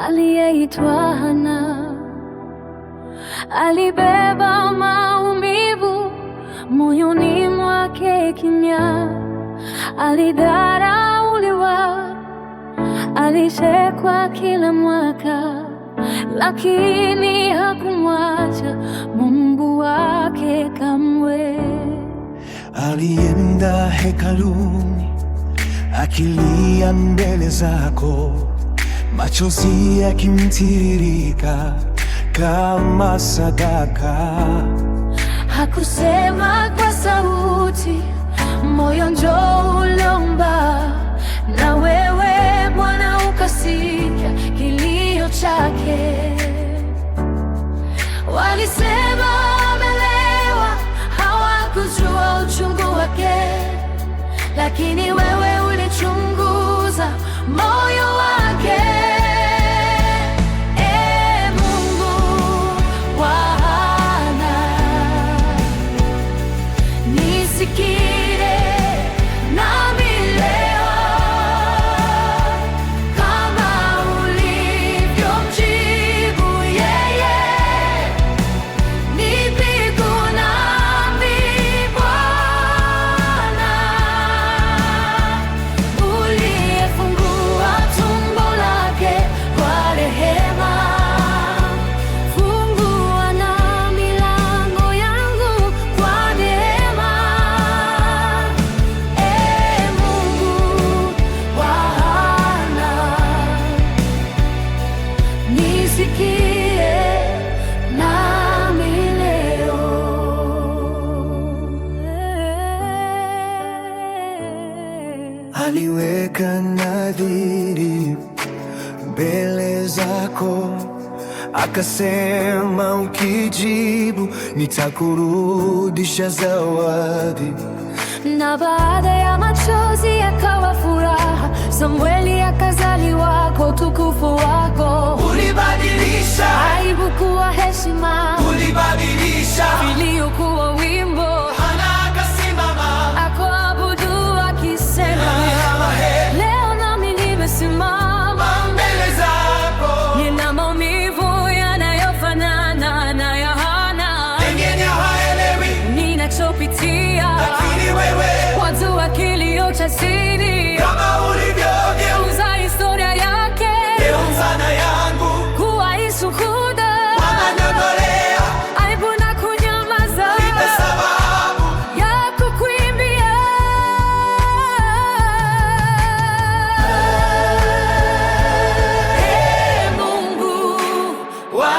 aliyeitwa Hana. Alibeba maumivu moyoni mwake kimya, alidharauliwa, alichekwa kila mwaka, lakini hakumwacha Mungu wake kamwe. Alienda hekaluni akilia mbele zako, machozi yakimtiririka kama sadaka. Hakusema kwa sauti, moyo ndio uliomba, na wewe Bwana ukasikia kilio chake. Walisema amelewa, hawakujua uchungu wake, lakini wewe ulichunguza moyo wake. Aliweka nadhiri mbele zako, akasema ukijibu nitakurudisha zawadi. Na baada ya machozi yakawa furaha, Samweli akazaliwa kwa utukufu wako. Ulibadilisha aibu kuwa heshima, ulibadilisha vilio kuwa wimbo. Hana akasimama akuabudu akisema, leo nami nimesimama mbele zako. Nina maumivu yanayofanana na ya Hana, Pengine haelewi ninachopitia, lakini wewe wajua kilio cha siri. kama ulivyogeuza historia yake, geuza na yangu kuwa ishuhuda. Wananyongolea aibu na kunyamaza, ipe sababu ya kukuimbia. Mungu wa